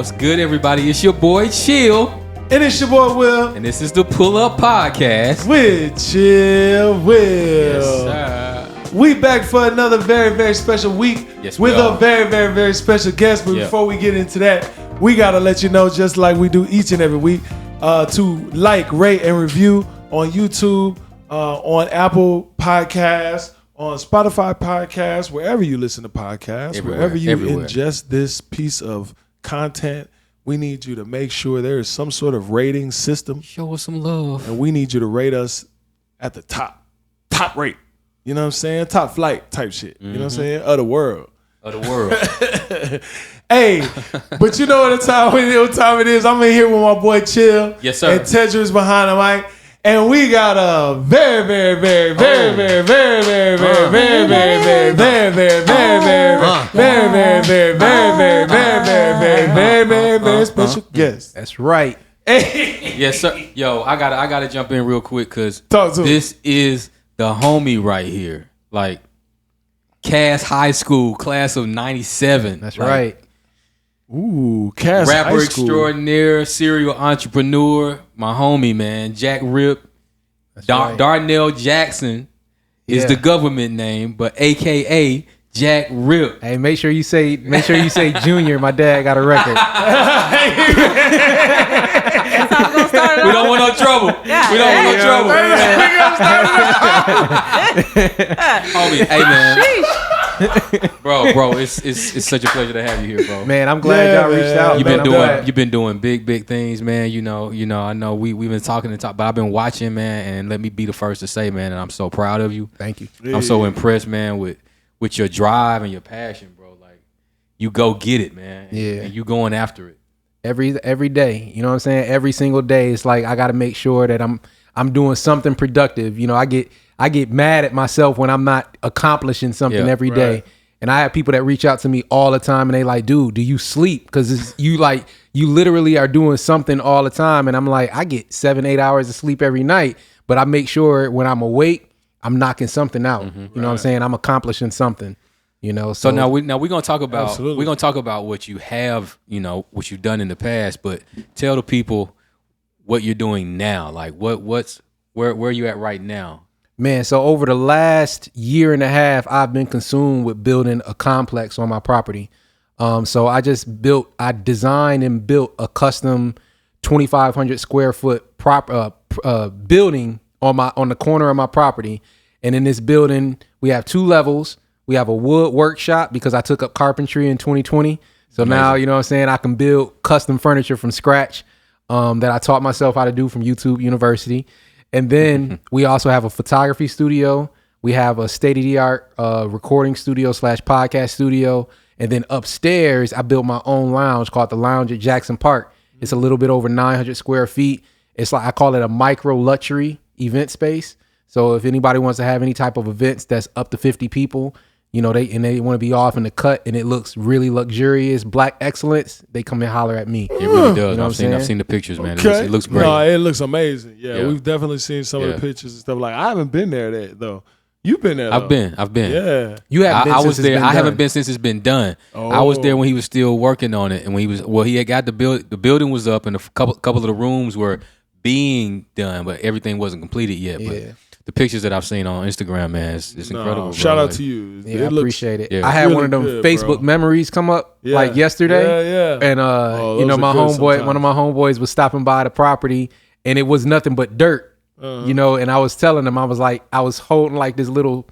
What's good, everybody? It's your boy Chill. And it's your boy Will. And this is the Pull Up Podcast With Chill Will. Yes, sir. We back for another very, very special week with a very, very, very special guest. But before we get into that, we got to let you know, just like we do each and every week, to like, rate, and review on YouTube, on Apple Podcasts, on Spotify Podcasts, wherever you listen to podcasts, wherever you ingest this piece of content, we need you to make sure there is some sort of rating system. Show us some love. And we need you to rate us at the top rate. You know what I'm saying? Top flight type shit. You know what I'm saying? Of the world. Hey, but you know what time it is? I'm in here with my boy Chill. Yes, sir. And Tedra is behind the mic. And we got a very, very, very, very, very, very, very, very, very, very, very, very, very, very, very, very special guest. That's right. Yes, sir. Yo, I gotta jump in real quick because this is the homie right here. Like Cass High School, class of '97. That's right. Ooh, Cass rapper High School. Extraordinaire, serial entrepreneur, my homie, man, Jack Rip. Right. Darnell Jackson is the government name, but AKA Jack Rip. Hey, make sure you say Junior. My dad got a record. That's how we're gonna start it We don't want no trouble. Yeah. We don't want no trouble. Homie, hey man. Bro, it's such a pleasure to have you here, bro. Man, I'm glad y'all reached out. You've been doing big things, man. You know, I know we've been talking, but I've been watching, man, and let me be the first to say, man, and I'm so proud of you. Thank you. I'm so impressed, man, with your drive and your passion, bro. Like, you go get it, man. And you going after it. Every day, you know what I'm saying? Every single day, it's like I got to make sure that I'm doing something productive. You know, I get mad at myself when I'm not accomplishing something every day. Right. And I have people that reach out to me all the time and they like, dude, do you sleep? Because you literally are doing something all the time. And I'm like, I get 7-8 hours of sleep every night, but I make sure when I'm awake, I'm knocking something out. You know what I'm saying? I'm accomplishing something. You know, so now we're gonna talk about what you have, you know, what you've done in the past, but tell the people what you're doing now. Like where are you at right now? Man, so over the last year and a half, I've been consumed with building a complex on my property. So I designed and built a custom 2,500 square foot building on the corner of my property. And in this building, we have 2 levels. We have a wood workshop because I took up carpentry in 2020. So now, you know what I'm saying, I can build custom furniture from scratch that I taught myself how to do from YouTube University. And then we also have a photography studio. We have a state-of-the-art recording studio / podcast studio. And then upstairs, I built my own lounge called the Lounge at Jackson Park. It's a little bit over 900 square feet. It's like, I call it a micro luxury event space. So if anybody wants to have any type of events that's up to 50 people, you know, they want to be off in the cut and it looks really luxurious, black excellence, they come and holler at me. It really does. You know I've seen the pictures, man. Okay. It looks great. No, it looks amazing. Yeah, we've definitely seen some of the pictures and stuff. Like, I haven't been there though. You've been there though. I've been. Yeah. You haven't been I since was it's there. been I done. haven't been since it's been done. I was there when he was still working on it, and when he had got the building was up, and a couple of the rooms were being done, but everything wasn't completed yet. But the pictures that I've seen on Instagram, man, it's incredible. Bro. Shout out to you. Yeah, I appreciate it. Yeah. I had really one of them good, Facebook bro. memories come up like yesterday. Yeah. And you know, my homeboy, one of my homeboys was stopping by the property and it was nothing but dirt. You know, and I was telling him, I was holding like this little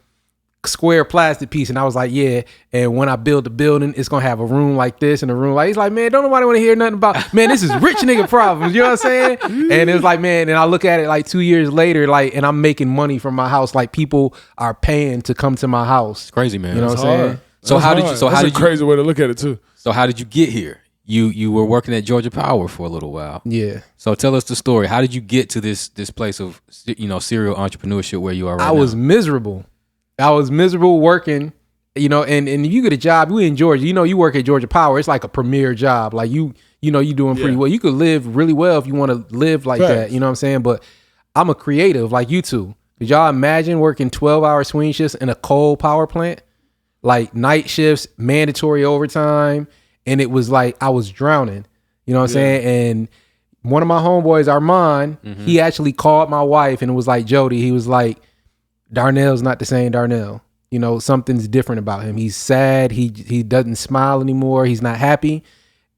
square plastic piece, and I was like, yeah, and when I build the building, it's gonna have a room like this and a room like, he's like, man, don't nobody want to hear nothing about, man, this is rich nigga problems, you know what I'm saying? And it was like, man, and I look at it like 2 years later, like, and I'm making money from my house, like people are paying to come to my house. It's crazy, man. You know what I'm saying? That's a crazy way to look at it too. So how did you get here? You were working at Georgia Power for a little while. Yeah. So tell us the story. How did you get to this place of, you know, serial entrepreneurship where you are right now? I was miserable working, you know, and you get a job, we in Georgia, you know, you work at Georgia Power, it's like a premier job. Like you know, you doing pretty well. You could live really well if you want to live like that, you know what I'm saying? But I'm a creative like you two. Could y'all imagine working 12-hour swing shifts in a coal power plant? Like night shifts, mandatory overtime. And it was like I was drowning. You know what I'm saying? And one of my homeboys, Armand, he actually called my wife and it was like, Jody, he was like, Darnell's not the same Darnell. You know, something's different about him. He's sad. He doesn't smile anymore. He's not happy.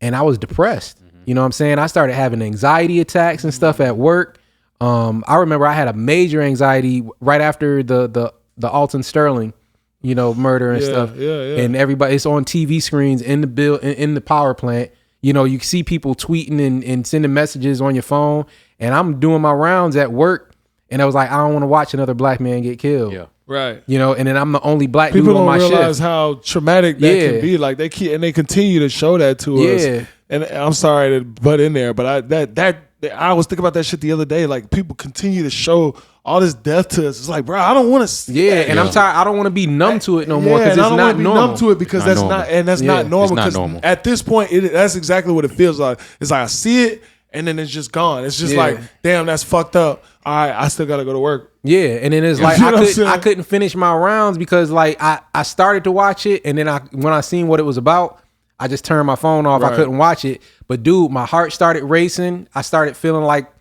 And I was depressed. You know what I'm saying? I started having anxiety attacks and stuff at work. I remember I had a major anxiety right after the Alton Sterling, you know, murder and stuff. And everybody, it's on TV screens in the power plant. You know, you see people tweeting and sending messages on your phone. And I'm doing my rounds at work. And I was like, I don't want to watch another black man get killed. Yeah. Right. You know, and then I'm the only black people dude on my shift. People don't realize how traumatic that can be. Like they continue to show that to us. And I'm sorry to butt in there, but I was thinking about that shit the other day. Like people continue to show all this death to us. It's like, bro, I don't want to see that. And I'm tired. I don't want to be numb to it no more because it's not normal. Numb to it because that's not normal. Because at this point, that's exactly what it feels like. It's like I see it and then it's just gone. It's just like, damn, that's fucked up. All right, I still gotta go to work. Yeah, and then it's like I couldn't finish my rounds because like I started to watch it and then when I seen what it was about, I just turned my phone off. I couldn't watch it. But dude, my heart started racing. I started feeling like,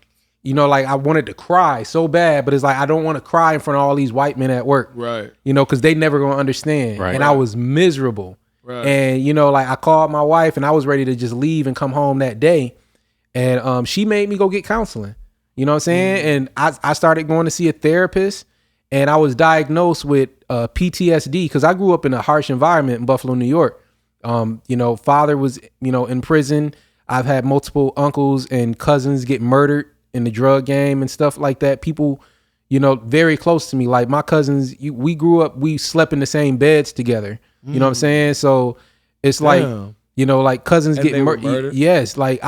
you know, like I wanted to cry so bad, but it's like I don't want to cry in front of all these white men at work. Right. You know, because they never gonna understand. Right. And I was miserable. Right. And you know, like I called my wife and I was ready to just leave and come home that day. And she made me go get counseling. You know what I'm saying? And I started going to see a therapist and I was diagnosed with PTSD because I grew up in a harsh environment in Buffalo, New York. You know, father was, you know, in prison. I've had multiple uncles and cousins get murdered in the drug game and stuff like that. People, you know, very close to me. Like my cousins, we grew up, we slept in the same beds together. You know what I'm saying? So it's like, you know, like cousins get murdered. Yes. Like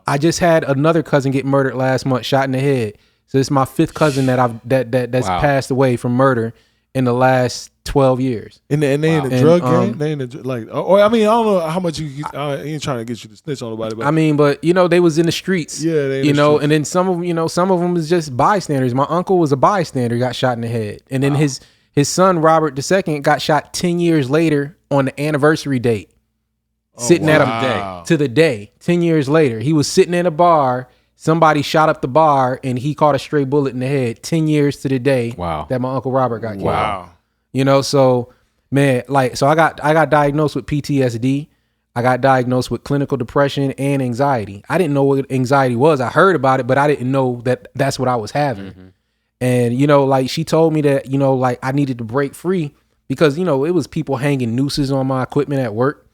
I just had another cousin get murdered last month, shot in the head. So it's my fifth cousin that's passed away from murder in the last 12 years. And they in the drug game? They in the, like, or I mean, I don't know how much I ain't trying to get you to snitch on nobody. But I mean, but you know, they was in the streets. Yeah, they in you know, streets. And then some of them is just bystanders. My uncle was a bystander, got shot in the head. And then his son, Robert II, got shot 10 years later on the anniversary date. Sitting at the day, 10 years later. He was sitting in a bar. Somebody shot up the bar and he caught a stray bullet in the head 10 years to the day that my Uncle Robert got killed. Wow. You know, so man, like, so I got diagnosed with PTSD. I got diagnosed with clinical depression and anxiety. I didn't know what anxiety was. I heard about it, but I didn't know that that's what I was having. And, you know, like she told me that, you know, like I needed to break free because, you know, it was people hanging nooses on my equipment at work.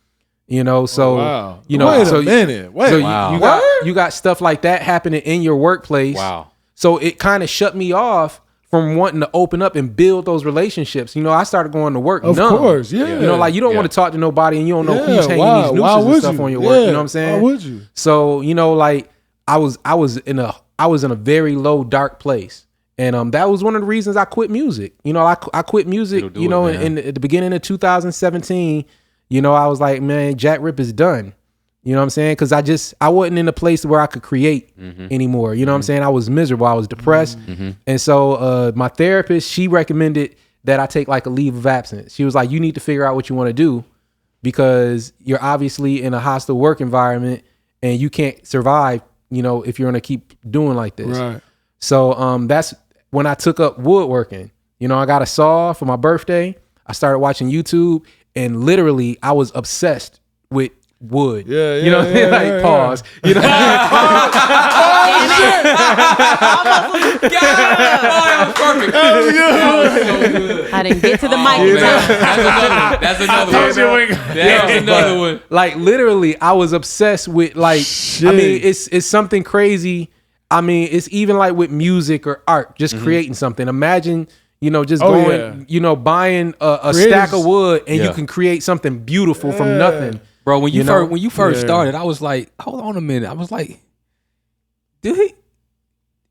You know, so you know, wait a minute. You got stuff like that happening in your workplace. Wow. So it kind of shut me off from wanting to open up and build those relationships. You know, I started going to work. Of course, yeah. You know, like you don't want to talk to nobody and you don't know who's hanging these nooses and stuff on your work. You know what I'm saying? Why would you? So, you know, like I was in a very low, dark place. And that was one of the reasons I quit music. You know, I quit music, you know, at the beginning of 2017. You know, I was like, man, Jack Rip is done. You know what I'm saying? Because I wasn't in a place where I could create anymore. You know what I'm saying? I was miserable. I was depressed. And so my therapist, she recommended that I take like a leave of absence. She was like, you need to figure out what you want to do because you're obviously in a hostile work environment and you can't survive, you know, if you're going to keep doing like this. Right. So that's when I took up woodworking. You know, I got a saw for my birthday. I started watching YouTube. And literally, I was obsessed with wood. Yeah, you know what I mean? Like, pause. You know? I didn't get to the mic. That's another one. Like, literally, I was obsessed with, like, I mean, it's something crazy. I mean, it's even like with music or art, just creating something. Imagine... You know, just you know, buying a stack of wood and you can create something beautiful from nothing. Bro, when you first started, I was like, hold on a minute. I was like, did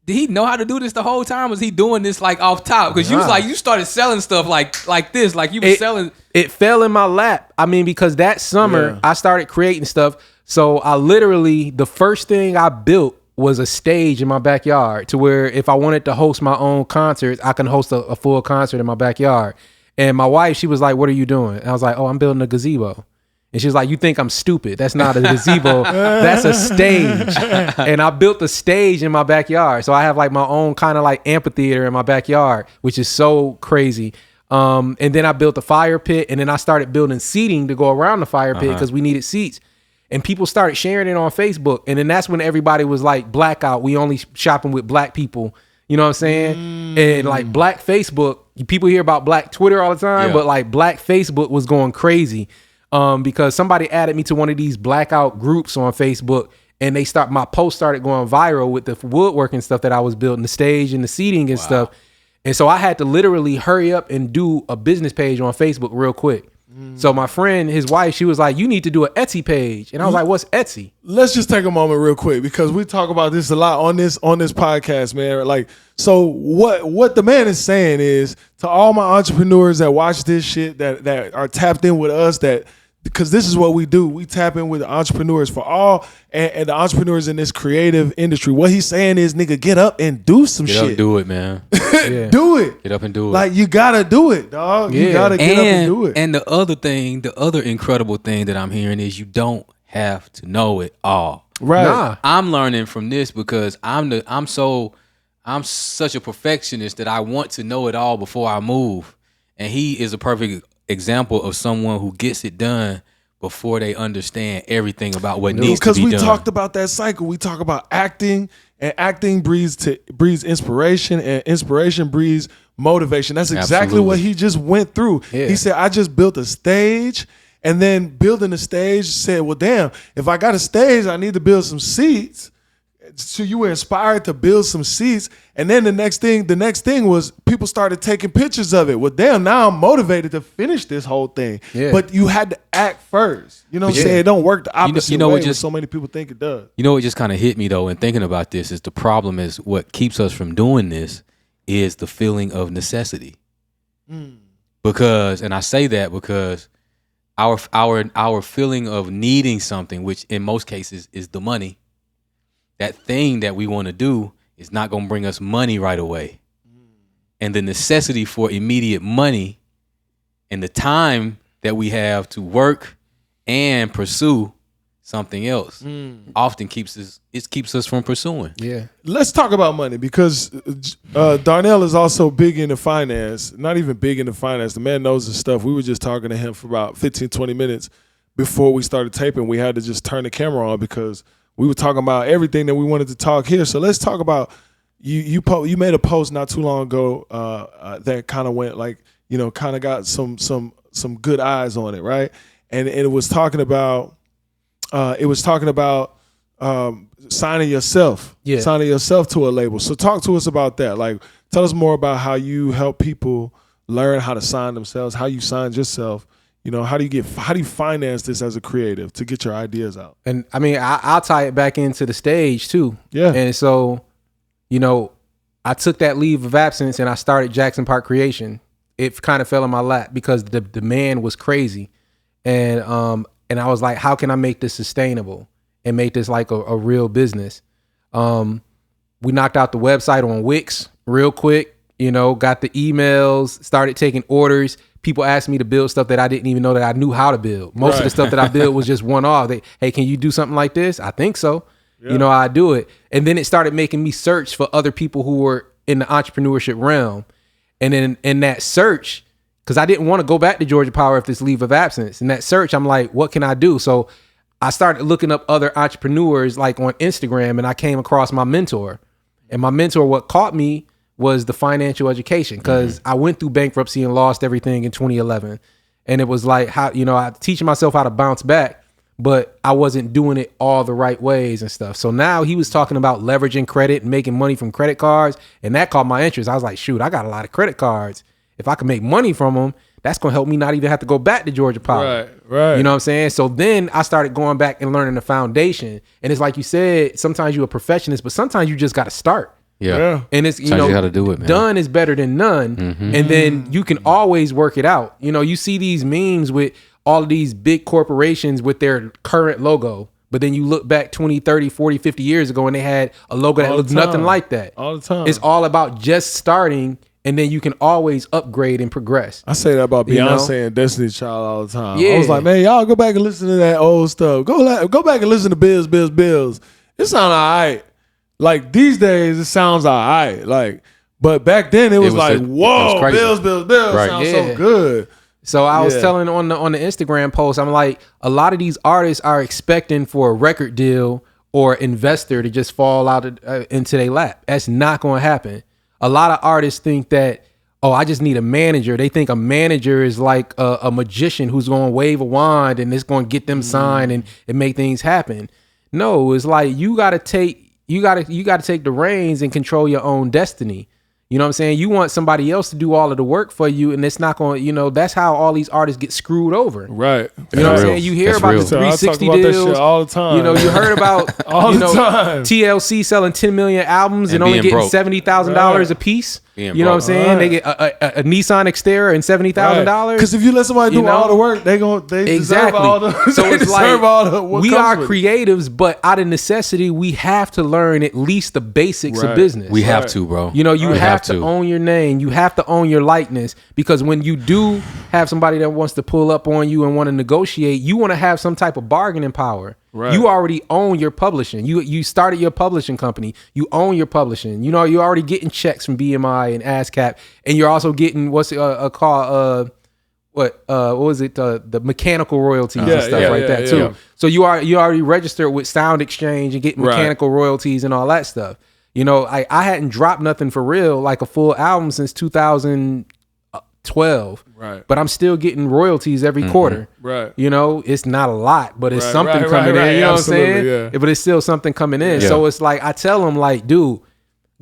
he know how to do this the whole time? Was he doing this like off top? Because you was like, you started selling stuff like this, like you were selling. It fell in my lap. I mean, because that summer I started creating stuff. So I literally, the first thing I built was a stage in my backyard to where if I wanted to host my own concerts, I can host a full concert in my backyard. And my wife, she was like, what are you doing? And I was like, oh, I'm building a gazebo. And she's like, you think I'm stupid. That's not a gazebo. That's a stage. And I built a stage in my backyard. So I have like my own kind of like amphitheater in my backyard, which is so crazy. And then I built a fire pit, and then I started building seating to go around the fire pit because we needed seats. And people started sharing it on Facebook. And then that's when everybody was like, blackout. We only shopping with black people. You know what I'm saying? And like black Facebook, people hear about black Twitter all the time, but like black Facebook was going crazy. Because somebody added me to one of these blackout groups on Facebook, and my post started going viral with the woodworking stuff that I was building, the stage and the seating and stuff. And so I had to literally hurry up and do a business page on Facebook real quick. So my friend, his wife, she was like, you need to do an Etsy page. And I was like, what's Etsy? Let's just take a moment real quick, because we talk about this a lot on this podcast, man. Like, so what the man is saying is, to all my entrepreneurs that watch this shit, that are tapped in with us, because this is what we do. We tap in with the entrepreneurs for all, and the entrepreneurs in this creative industry. What he's saying is, nigga, get up and do some shit. Get up, do it, man. Do it. Get up and do it. Like, you gotta do it, dog. You gotta get up and do it. And the other incredible thing that I'm hearing is, you don't have to know it all. Right. Nah. I'm learning from this because I'm such a perfectionist that I want to know it all before I move. And he is a perfect example of someone who gets it done before they understand everything about what needs to be done. Because we talked about that cycle. We talk about acting, and acting breeds inspiration, and inspiration breeds motivation. That's exactly what he just went through. Yeah. He said, I just built a stage, and then building a stage said, well, damn, if I got a stage, I need to build some seats. So you were inspired to build some seats, and then the next thing was people started taking pictures of it. Well, damn, now I'm motivated to finish this whole thing. Yeah. But you had to act first. You know what I'm saying? It don't work the opposite way what so many people think it does. You know what just kind of hit me though, in thinking about this, is the problem is what keeps us from doing this is the feeling of necessity. Because, and I say that because our feeling of needing something, which in most cases is the money, that thing that we want to do is not going to bring us money right away. And the necessity for immediate money and the time that we have to work and pursue something else often keeps us from pursuing. Yeah. Let's talk about money, because Darnell is also big into finance. Not even big into finance. The man knows his stuff. We were just talking to him for about 15, 20 minutes before we started taping. We had to just turn the camera on because we were talking about everything that we wanted to talk here. So let's talk about, you made a post not too long ago that kind of went like, kind of got some good eyes on it, right? And it was talking about signing yourself to a label. So talk to us about that. Like, tell us more about how you help people learn how to sign themselves, how you signed yourself. How do you finance this as a creative to get your ideas out? And I mean, I'll tie it back into the stage too. Yeah. And so, I took that leave of absence and I started Jackson Park Creation. It kind of fell in my lap because the demand was crazy. And I was like, how can I make this sustainable and make this like a real business? We knocked out the website on Wix real quick, got the emails, started taking orders. People asked me to build stuff that I didn't even know that I knew how to build. Most of the stuff that I built was just one-off. Hey, can you do something like this? I think so. Yeah. I do it. And then it started making me search for other people who were in the entrepreneurship realm. And then in that search, because I didn't want to go back to Georgia Power after this leave of absence. In that search, I'm like, what can I do? So I started looking up other entrepreneurs like on Instagram, and I came across my mentor. And my mentor, what caught me was the financial education, because I went through bankruptcy and lost everything in 2011. And it was like, how, I teaching myself how to bounce back, but I wasn't doing it all the right ways and stuff. So now he was talking about leveraging credit and making money from credit cards. And that caught my interest. I was like, shoot, I got a lot of credit cards. If I can make money from them, that's going to help me not even have to go back to Georgia Power. Right. You know what I'm saying? So then I started going back and learning the foundation. And it's like you said, sometimes you're a perfectionist, but sometimes you just got to start. Yeah. And it's, you how to do it, man. Done is better than none. And then you can always work it out. You see these memes with all of these big corporations with their current logo, but then you look back 20, 30, 40, 50 years ago and they had a logo that looked nothing like that. All the time. It's all about just starting and then you can always upgrade and progress. I say that about Beyonce and Destiny's Child all the time. Yeah. I was like, man, y'all go back and listen to that old stuff. Go back and listen to Bills. It sound all right. Like these days, it sounds all right. Like, but back then it was like, whoa, Bills right. Sounds so good. So I was telling on the Instagram post, I'm like, a lot of these artists are expecting for a record deal or investor to just fall out into their lap. That's not going to happen. A lot of artists think that, oh, I just need a manager. They think a manager is like a magician who's going to wave a wand and it's going to get them signed and make things happen. No, it's like you got to take the reins and control your own destiny. You know what I'm saying? You want somebody else to do all of the work for you, and it's not going to, that's how all these artists get screwed over. Right. You know what I'm saying? You hear about the 360 deals. That shit all the time. You heard about TLC selling 10 million albums and only getting $70,000 a piece. You know what I'm saying? Right. They get a Nissan Xterra and $70,000. Because if you let somebody do all the work, they deserve all the. So it's like we are creatives, but out of necessity, we have to learn at least the basics of business. We have to, bro. You have to own your name. You have to own your likeness, because when you do have somebody that wants to pull up on you and want to negotiate, you want to have some type of bargaining power. Right. You already own your publishing. You started your publishing company. You own your publishing. You're already getting checks from BMI and ASCAP, and you're also getting what's it called? What was it? The mechanical royalties and stuff that too. Yeah. So you already registered with Sound Exchange and getting mechanical royalties and all that stuff. I hadn't dropped nothing for real, like a full album, since 2012. Right. But I'm still getting royalties every quarter. Right. It's not a lot, but it's something coming in. You know what I'm saying? Yeah. But it's still something coming in. Yeah. So it's like, I tell them, like, dude,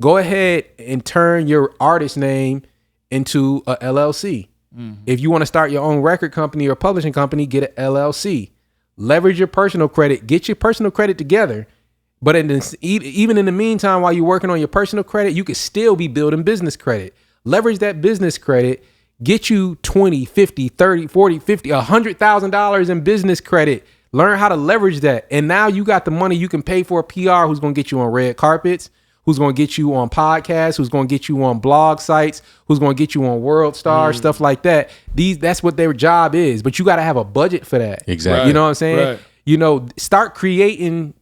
go ahead and turn your artist name into a LLC. Mm-hmm. If you want to start your own record company or publishing company, get an LLC. Leverage your personal credit. Get your personal credit together. But even in the meantime, while you're working on your personal credit, you could still be building business credit. Leverage that business credit. Get you 20, 50, 30, 40, 50, $100,000 in business credit. Learn how to leverage that. And now you got the money. You can pay for a PR who's going to get you on red carpets, who's going to get you on podcasts, who's going to get you on blog sites, who's going to get you on World Star, stuff like that. That's what their job is. But you got to have a budget for that. Exactly. You know what I'm saying? Right. Start creating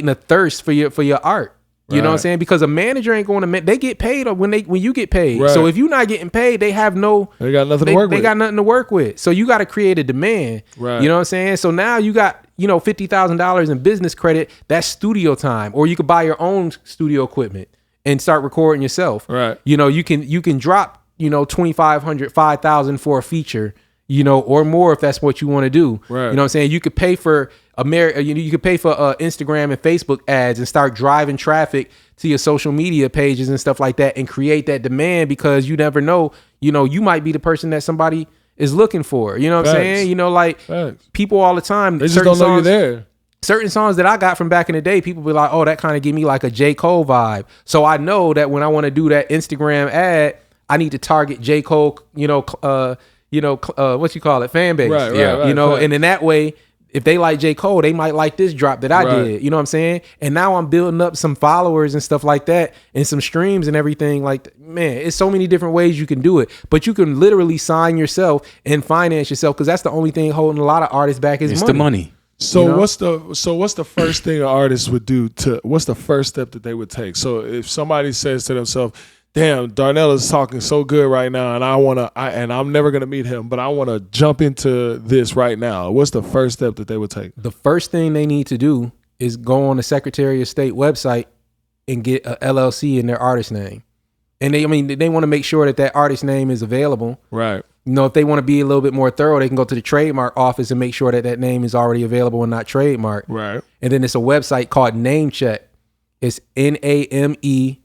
a thirst for your art. You know what I'm saying? Because a manager ain't going to, they get paid when you get paid. Right. So if you're not getting paid, they got nothing to work with. They got nothing to work with. So you got to create a demand. Right. You know what I'm saying? So now you got, $50,000 in business credit. That's studio time. Or you could buy your own studio equipment and start recording yourself. Right. You can drop, $2,500, $5,000 for a feature, or more if that's what you want to do. Right. You know what I'm saying? You could pay for you could pay for Instagram and Facebook ads and start driving traffic to your social media pages and stuff like that, and create that demand, because you never know, you might be the person that somebody is looking for. You know what I'm saying? People all the time, they just don't know you're there. Certain songs that I got from back in the day, people be like, oh, that kind of give me like a J. Cole vibe. So I know that when I want to do that Instagram ad, I need to target J. Cole, what you call it, fan base. Right, and in that way, if they like J. Cole, they might like this drop that I did. You know what I'm saying? And now I'm building up some followers and stuff like that, and some streams and everything. Like, man, it's so many different ways you can do it. But you can literally sign yourself and finance yourself, because that's the only thing holding a lot of artists back is money. It's the money. So what's the first thing an artist would do what's the first step that they would take? So if somebody says to themselves, damn, Darnell is talking so good right now, and I'm never gonna meet him, but I want to jump into this right now. What's the first step that they would take? The first thing they need to do is go on the Secretary of State website and get a LLC in their artist name, and they want to make sure that artist name is available. Right. If they want to be a little bit more thorough, they can go to the trademark office and make sure that name is already available and not trademarked. Right. And then it's a website called NameCheck. It's NameChk.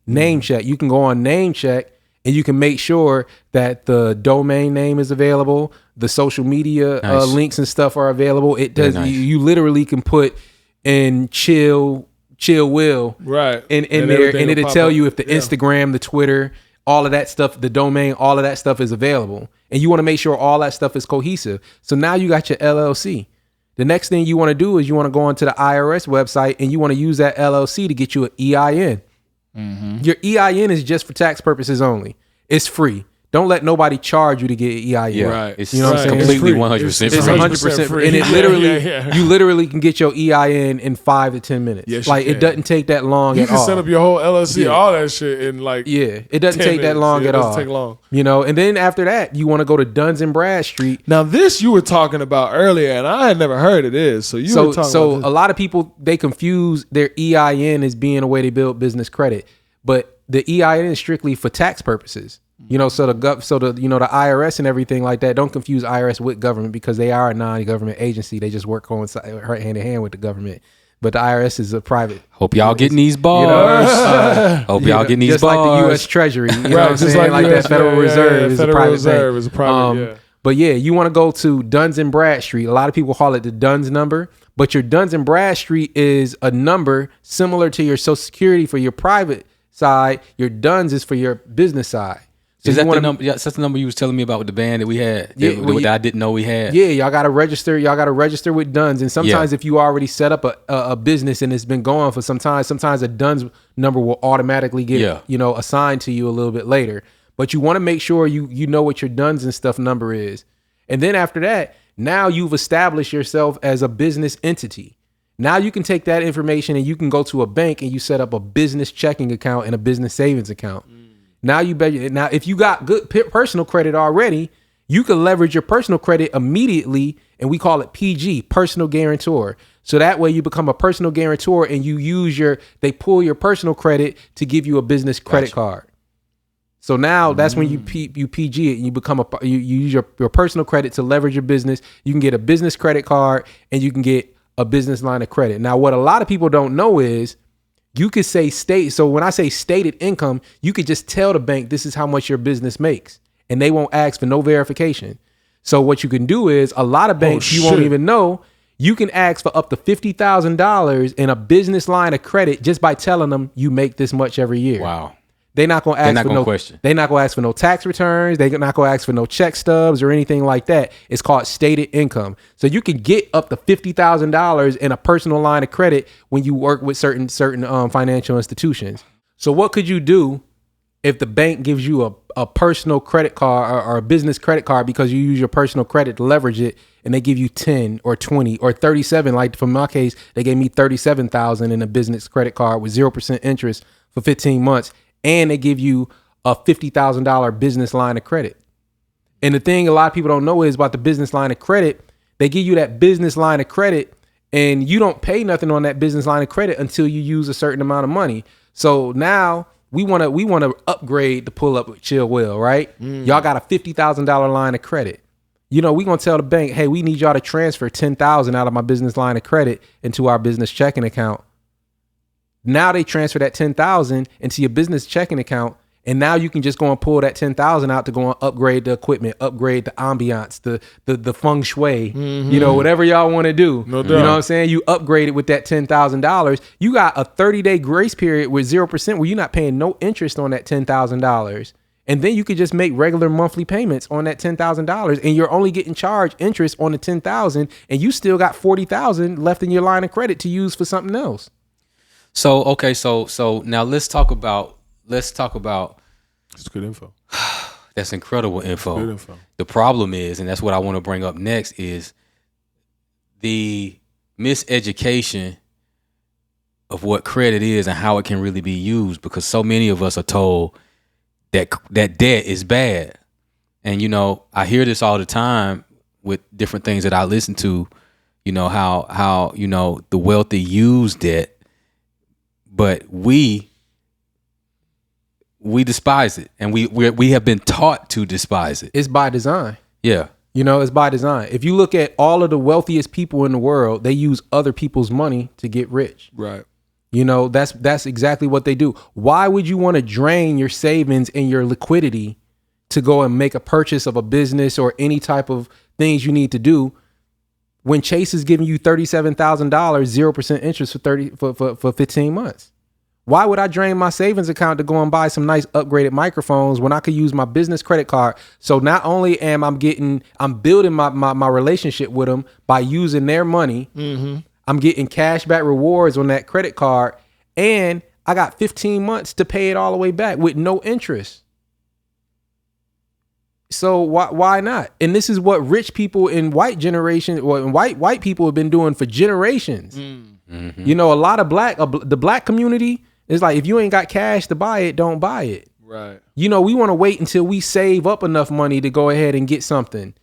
NameCheck. You can go on NameCheck and you can make sure that the domain name is available, the social media links and stuff are available. It does. Nice. You literally can put in CHILLW right in there, and it'll tell you if the Instagram, the Twitter, all of that stuff, the domain, all of that stuff is available. And you want to make sure all that stuff is cohesive. So now you got your LLC. The next thing you want to do is you want to go onto the IRS website and you want to use that LLC to get you an EIN. Your EIN is just for tax purposes only. It's free. Don't let nobody charge you to get EIN. Yeah, right. It's Completely completely 100% free. It's 100% free. And it literally, you literally can get your EIN in 5 to 10 minutes. Yes, like it doesn't take that long at all. You can set up your whole LLC, all that shit in like it doesn't take that long at all. It doesn't take long. And then after that, you want to go to Duns and Bradstreet. Now this you were talking about earlier, and I had never heard of this. So you were talking about this. A lot of people, they confuse their EIN as being a way to build business credit, but the EIN is strictly for tax purposes. So the IRS and everything like that, don't confuse IRS with government, because they are a non-government agency. They just work hand in hand with the government. But the IRS is a private. Hope y'all getting these bars. Hope y'all getting these just bars. Just like the U.S. Treasury. You know what I'm just saying? Like US, that Federal Reserve is a private Reserve bank. is a private, But you want to go to Duns and Bradstreet. A lot of people call it the Duns number. But your Duns and Bradstreet is a number similar to your Social Security for your private side. Your Duns is for your business side. So is that the number? Yeah, that's the number you was telling me about with the band that we had. That I didn't know we had. Yeah, y'all got to register. Y'all got to register with Duns. And sometimes if you already set up a business and it's been going for some time, sometimes a Duns number will automatically get assigned to you a little bit later. But you want to make sure you know what your Duns and stuff number is. And then after that, now you've established yourself as a business entity. Now you can take that information and you can go to a bank and you set up a business checking account and a business savings account. Now if you got good personal credit already, you can leverage your personal credit immediately, and we call it PG, personal guarantor. So that way you become a personal guarantor and they pull your personal credit to give you a business credit card. So now that's when you PG it and you become you use your personal credit to leverage your business. You can get a business credit card and you can get a business line of credit. Now, what a lot of people don't know is you could say so when I say stated income, you could just tell the bank this is how much your business makes, and they won't ask for no verification. So what you can do is, a lot of banks you won't even know, you can ask for up to $50,000 in a business line of credit just by telling them you make this much every year. Wow. They're not going to ask for no question. They're not going to ask for no tax returns. They're not going to ask for no check stubs or anything like that. It's called stated income. So you can get up to $50,000 in a personal line of credit when you work with certain financial institutions. So what could you do if the bank gives you a personal credit card or a business credit card because you use your personal credit to leverage it, and they give you 10 or 20 or 37? Like for my case, they gave me $37,000 in a business credit card with 0% interest for 15 months. And they give you a $50,000 business line of credit. And the thing a lot of people don't know is about the business line of credit, they give you that business line of credit and you don't pay nothing on that business line of credit until you use a certain amount of money. So now we want to upgrade the pull up with CHILLW, right? Y'all got a $50,000 line of credit. We're going to tell the bank, hey, we need y'all to transfer $10,000 out of my business line of credit into our business checking account. Now they transfer that $10,000 into your business checking account, and now you can just go and pull that $10,000 out to go and upgrade the equipment, upgrade the ambiance, the feng shui, whatever y'all want to do. No doubt. You know what I'm saying? You upgrade it with that $10,000. You got a 30-day grace period with 0% where you're not paying no interest on that $10,000. And then you could just make regular monthly payments on that $10,000, and you're only getting charged interest on the $10,000, and you still got $40,000 left in your line of credit to use for something else. So now let's talk about. It's good info. That's incredible info. Good info. The problem is, and that's what I want to bring up next, is the miseducation of what credit is and how it can really be used, because so many of us are told that debt is bad. And I hear this all the time with different things that I listen to, how the wealthy use debt. But we despise it, and we have been taught to despise it. It's by design. Yeah. It's by design. If you look at all of the wealthiest people in the world, they use other people's money to get rich. Right. That's exactly what they do. Why would you want to drain your savings and your liquidity to go and make a purchase of a business or any type of things you need to do when Chase is giving you $37,000, 0% interest for 15 months? Why would I drain my savings account to go and buy some nice upgraded microphones when I could use my business credit card? So not only I'm building my relationship with them by using their money, I'm getting cash back rewards on that credit card, and I got 15 months to pay it all the way back with no interest. So why not? And this is what rich people in white generation, or white people have been doing for generations. Mm-hmm. You know, a lot of the black community is like, if you ain't got cash to buy it, don't buy it. Right. You know, we want to wait until we save up enough money to go ahead and get something.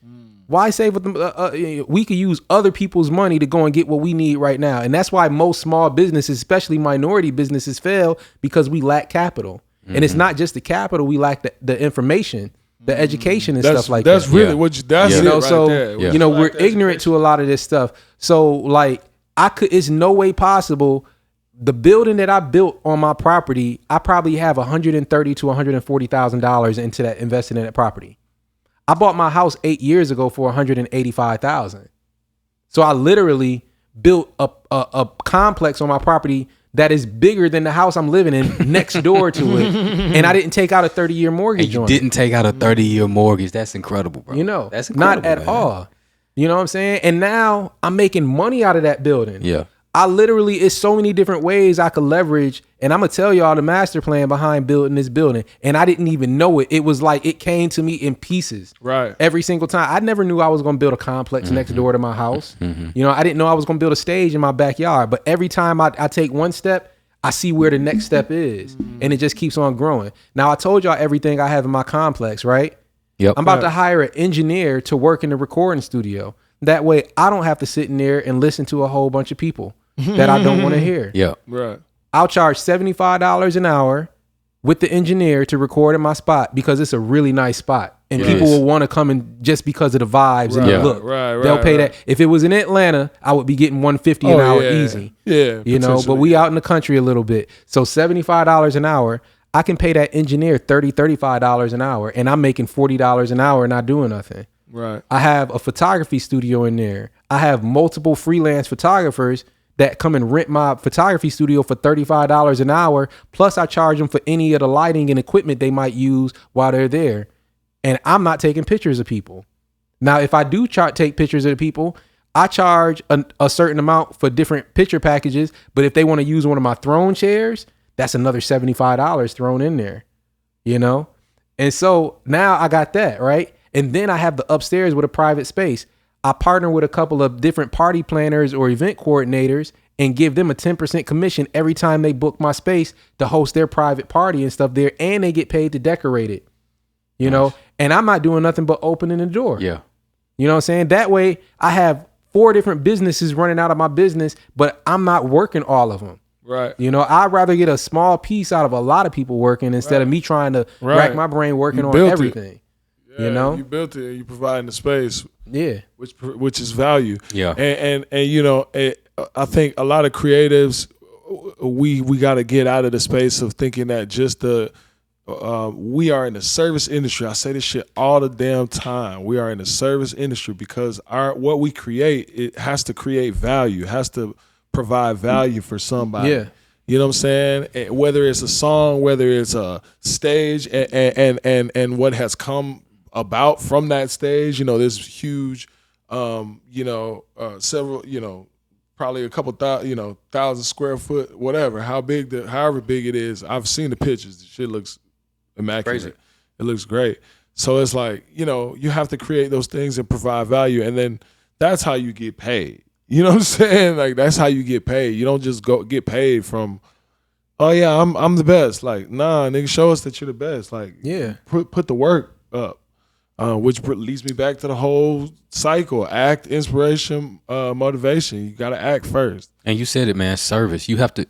Why save with them? We could use other people's money to go and get what we need right now. And that's why most small businesses, especially minority businesses, fail, because we lack capital. Mm-hmm. And it's not just the capital, we lack the information, the education and stuff like that. That's really what you, that's you know, it right so, there. You know, we're ignorant to a lot of this stuff. So like, it's no way possible. The building that I built on my property, I probably have $130,000 to $140,000 into that, invested in that property. I bought my house 8 years ago for $185,000. So I literally built a complex on my property that is bigger than the house I'm living in next door to it. And I didn't take out a 30-year mortgage on it. You didn't take out a 30-year mortgage. That's incredible, bro. You know, that's incredible, not at all. You know what I'm saying? And now I'm making money out of that building. Yeah. I literally, it's so many different ways I could leverage. And I'm going to tell y'all the master plan behind building this building. And I didn't even know it. It was like, it came to me in pieces. Right. Every single time. I never knew I was going to build a complex next door to my house. Mm-hmm. You know, I didn't know I was going to build a stage in my backyard. But every time I take one step, I see where the next step is. And it just keeps on growing. Now, I told y'all everything I have in my complex, right? Yep. I'm about to hire an engineer to work in the recording studio. That way, I don't have to sit in there and listen to a whole bunch of people that I don't want to hear. Yeah. Right. I'll charge $75 an hour with the engineer to record in my spot because it's a really nice spot. And people will want to come in just because of the vibes and the look. They'll pay that. If it was in Atlanta, I would be getting $150 an hour easy. Yeah. You know, but we out in the country a little bit. So $75 an hour, I can pay that engineer $35 an hour, and I'm making $40 an hour not doing nothing. Right. I have a photography studio in there. I have multiple freelance photographers that come and rent my photography studio for $35 an hour. Plus I charge them for any of the lighting and equipment they might use while they're there. And I'm not taking pictures of people. Now, if I do take pictures of the people, I charge a certain amount for different picture packages. But if they want to use one of my throne chairs, that's another $75 thrown in there, you know? And so now I got that, right? And then I have the upstairs with a private space. I partner with a couple of different party planners or event coordinators and give them a 10% commission every time they book my space to host their private party and stuff there. And they get paid to decorate it, you know? And I'm not doing nothing but opening the door. Yeah. You know what I'm saying? That way I have 4 different businesses running out of my business, but I'm not working all of them. Right. You know, I'd rather get a small piece out of a lot of people working instead of me trying to rack my brain working on everything. Yeah, you know, you built it. You providing the space. Yeah, which is value. Yeah, and you know, I think a lot of creatives, we got to get out of the space of thinking that just we are in the service industry. I say this shit all the damn time. We are in the service industry because what we create, it has to create value. It has to provide value for somebody. Yeah. You know what I'm saying? Whether it's a song, whether it's a stage, and what has come about from that stage, you know, this huge, several, probably a couple thousand, 1,000 square foot, whatever, however big it is. I've seen the pictures. The shit looks immaculate. Crazy. It looks great. So it's like, you have to create those things and provide value. And then that's how you get paid. You know what I'm saying? Like, that's how you get paid. You don't just go get paid from, oh yeah, I'm the best. Like, nah, nigga, show us that you're the best. Like, yeah, put the work up. Which leads me back to the whole cycle: act, inspiration, motivation. You got to act first. And you said it, man. Service. You have to,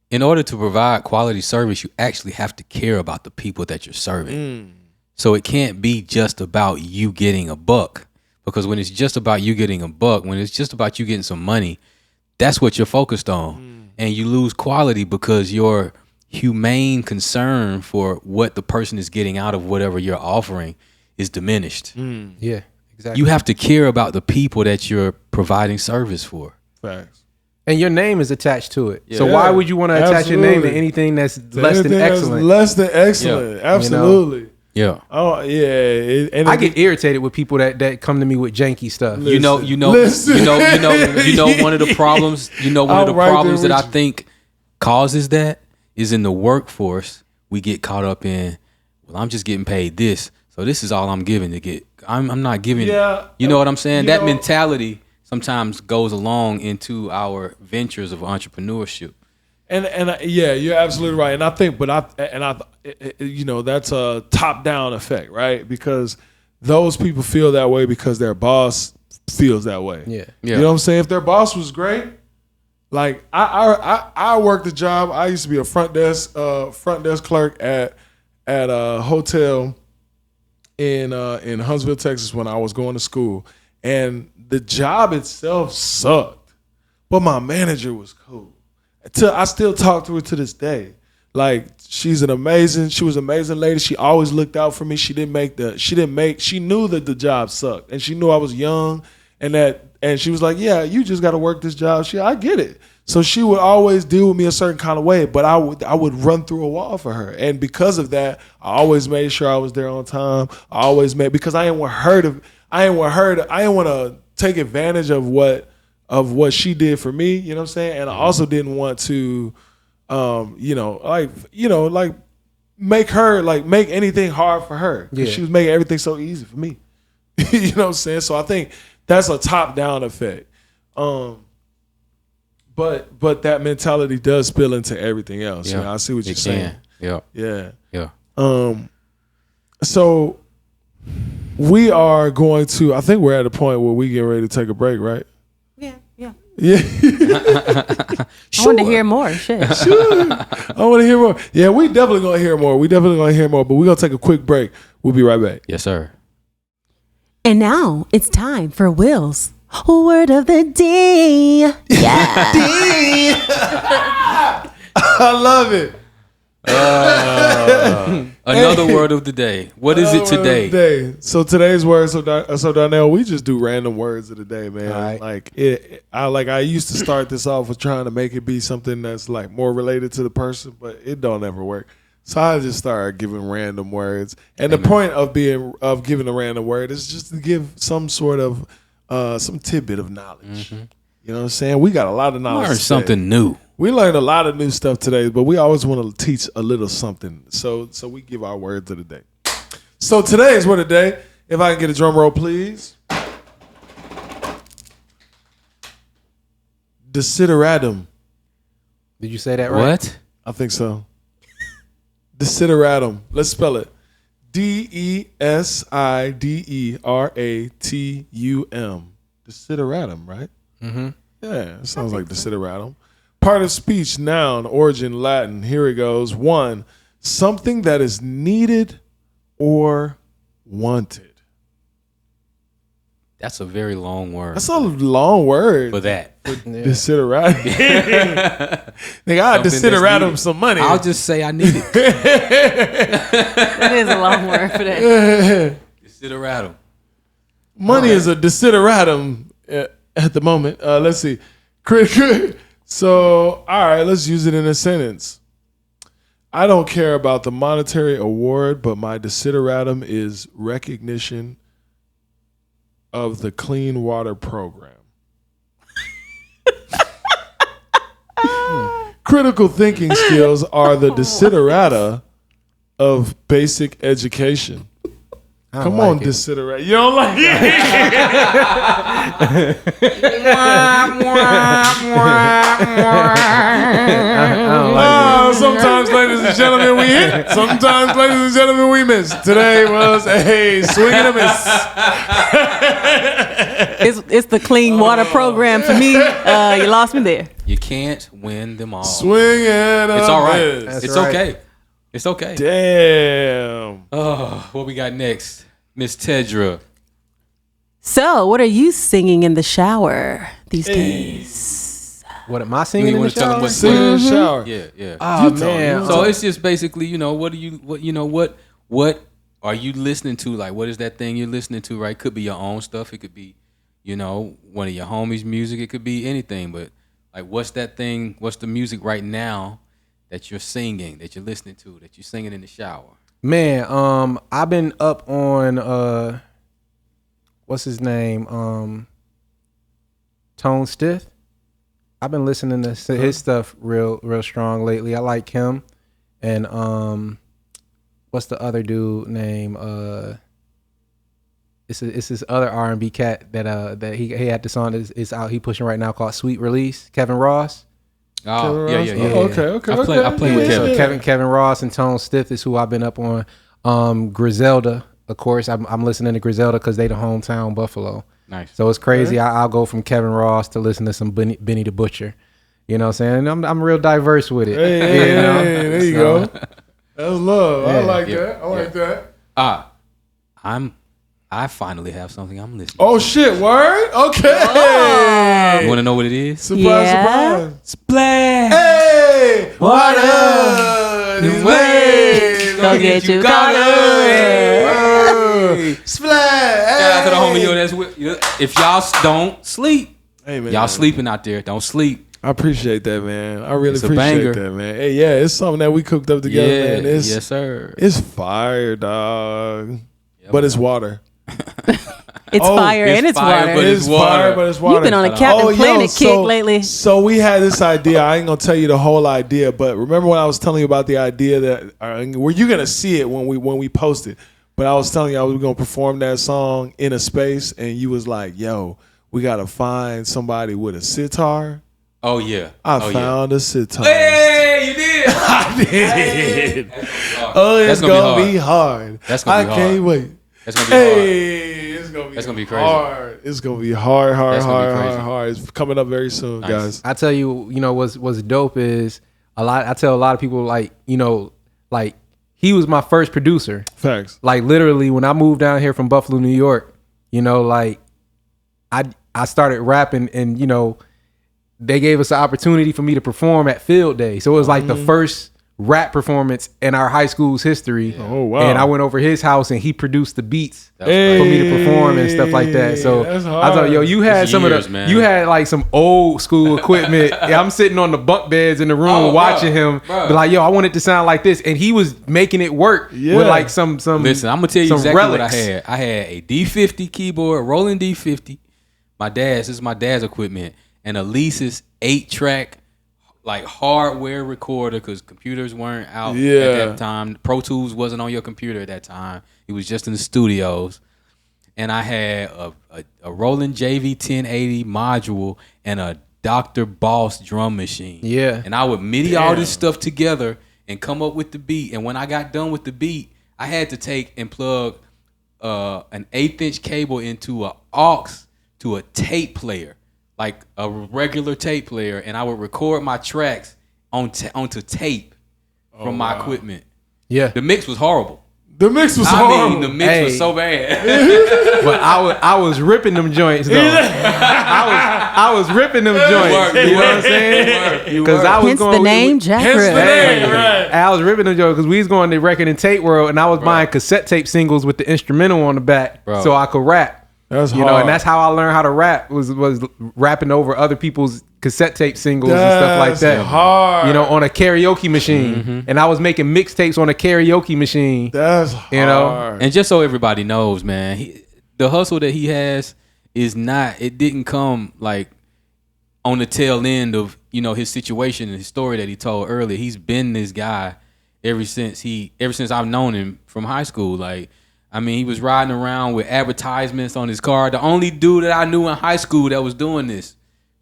in order to provide quality service, you actually have to care about the people that you're serving. So it can't be just about you getting a buck, because when it's just about you getting a buck, when it's just about you getting some money, that's what you're focused on, and you lose quality because your humane concern for what the person is getting out of whatever you're offering is diminished. Yeah, exactly. You have to care about the people that you're providing service for. Facts. And your name is attached to it. Yeah. So why would you want to attach your name to anything that's less than excellent? Less than excellent. Yeah. Absolutely. Yeah. Oh yeah. And I get irritated with people that come to me with janky stuff. Listen, you know one of the problems. You know one of the problems that I think causes that is in the workforce, we get caught up in, well, I'm just getting paid this, so this is all I'm giving to get. I'm not giving. Yeah, you know what I'm saying? That mentality sometimes goes along into our ventures of entrepreneurship. And yeah, you're absolutely right. And I think, that's a top down effect, right? Because those people feel that way because their boss feels that way. Yeah. You know what I'm saying? If their boss was great, like I worked a job. I used to be a front desk clerk at a hotel in Huntsville, Texas, when I was going to school, and the job itself sucked, but my manager was cool. I still talk to her to this day. Like, she was an amazing lady. She always looked out for me. She knew that the job sucked, and she knew I was young, and she was like, yeah, you just got to work this job. I get it. So she would always deal with me a certain kind of way, but I would run through a wall for her. And because of that, I always made sure I was there on time. Because I didn't want to take advantage of what she did for me, you know what I'm saying? And I also didn't want to make anything hard for her. Yeah. She was making everything so easy for me. You know what I'm saying? So I think that's a top-down effect. But that mentality does spill into everything else. Yeah. You know, I see what you're saying. Yeah. Yeah. So we are going to, I think we're at a point where we get ready to take a break, right? Yeah. I want to hear more. Shit. Sure. I want to hear more. Yeah, we definitely going to hear more. But we're going to take a quick break. We'll be right back. Yes, sir. And now it's time for Will's Word of the Day. Yeah. I love it. Another word of the day. What is it today? So today's word. So Darnell, we just do random words of the day, man. Right. I used to start this off with trying to make it be something that's like more related to the person, but it don't ever work. So I just started giving random words, and the point of giving a random word is just to give some sort of some tidbit of knowledge. Mm-hmm. You know what I'm saying? We got a lot of knowledge. Learn something new. We learned a lot of new stuff today, but we always want to teach a little something. So we give our words of the day. So today's word of the day, if I can get a drum roll, please. Desideratum. Did you say that right? What? I think so. Desideratum. Let's spell it. Desideratum. Desideratum, right? Mm-hmm. Yeah, it sounds like desideratum. Part of speech, noun, origin, Latin. Here it goes. 1, something that is needed or wanted. That's a very long word. That's a long word. For that. Desideratum. Nigga, I desideratum some money. I'll just say I need it. That is a long word for that. Desideratum. Money is a desideratum at the moment. Let's see. So, all right, let's use it in a sentence. I don't care about the monetary award, but my desideratum is recognition of the clean water program. Critical thinking skills are the desiderata of basic education. Come on, desiderate. You don't like it? Sometimes, ladies and gentlemen, we hit. Sometimes, ladies and gentlemen, we miss. Today was a swing and a miss. It's the clean water program for me. You lost me there. You can't win them all. Swing and a miss. It's all right. It's okay. It's okay. Damn. Oh, what we got next? Miss Tedra. So, what are you singing in the shower these days? What am I singing in the shower? Singing in the shower. Yeah. Oh, man. So it's just basically, what are you listening to? Like, what is that thing you're listening to, right? Could be your own stuff. It could be, one of your homies' music. It could be anything. But, like, what's that thing? What's the music right now that you're singing, that you're listening to, that you're singing in the shower? Man, I've been up on what's his name? Tone Stith. I've been listening to his stuff real strong lately. I like him, and what's the other dude name? It's this other R&B cat that he had the song is out. He pushing right now called Sweet Release. Kevin Ross. Oh yeah. Okay. I play with Kevin. Kevin Ross and Tone Stiff is who I've been up on. Griselda, of course. I'm listening to Griselda because they the hometown Buffalo. Nice. So it's crazy. I'll go from Kevin Ross to listen to some Benny the Butcher. You know what I'm saying? I'm real diverse with it. Hey, there you go. That's love. I like that. I like that. I finally have something I'm listening to. Oh, to. shit. Word? Okay. Oh. You want to know what it is? Surprise. Splash. Hey. Water. These waves. Go get you caught up. Splash. Shout out to the homie. Yo, that's what, if y'all don't sleep, hey, man. Y'all sleeping out there. Don't sleep. I appreciate that, man. I really appreciate that, man. Hey, yeah, it's something that we cooked up together, man. Yes, sir. It's fire, dog. Yeah, but it's water. It's fire and it's water. It's fire, but it's water. You've been on a Captain Planet kick lately. So we had this idea. I ain't gonna tell you the whole idea, but remember when I was telling you about the idea that were you gonna see it when we post it? But I was telling you I was gonna perform that song in a space, and you was like, "Yo, we gotta find somebody with a sitar." Oh yeah, I found a sitar. Hey, you did. I did. It's gonna be hard. That's gonna be hard. I can't wait. That's gonna be hard. It's gonna be crazy. Hard. It's gonna be hard. It's coming up very soon, guys. I tell you, what's dope is I tell a lot of people like he was my first producer. Facts. Like literally when I moved down here from Buffalo, New York, I started rapping and they gave us the opportunity for me to perform at Field Day. So it was like the first rap performance in our high school's history. Yeah. Oh wow! And I went over his house and he produced the beats for me to perform and stuff like that. So I thought, you had you had like some old school equipment. I'm sitting on the bunk beds in the room watching him, but like, I want it to sound like this, and he was making it work with like some. Listen, I'm gonna tell you exactly relics. What I had. I had a D50 keyboard, Roland D50. This is my dad's equipment, and a Lisa's 8-track. Like hardware recorder, because computers weren't out at that time. Pro Tools wasn't on your computer at that time. It was just in the studios. And I had a Roland JV 1080 module and a Dr. Boss drum machine. Yeah. And I would MIDI all this stuff together and come up with the beat. And when I got done with the beat, I had to take and plug an 1/8-inch cable into an aux to a tape player. Like a regular tape player, and I would record my tracks onto tape from my equipment. Yeah, the mix was horrible. The mix was horrible. The mix was so bad. But I was ripping them joints though. I was ripping them joints. You know what I'm saying? Because I was hence the name Jack Rip. Right. I was ripping them joints because we was going to record and tape world, and I was buying cassette tape singles with the instrumental on the back, so I could rap. That's hard. And that's how I learned how to rap was rapping over other people's cassette tape singles and stuff like that. Hard. On a karaoke machine, and I was making mixtapes on a karaoke machine. That's hard. And just so everybody knows, man, the hustle that he has is not. It didn't come like on the tail end of his situation and his story that he told earlier. He's been this guy ever since I've known him from high school. Like. I mean, he was riding around with advertisements on his car. The only dude that I knew in high school that was doing this,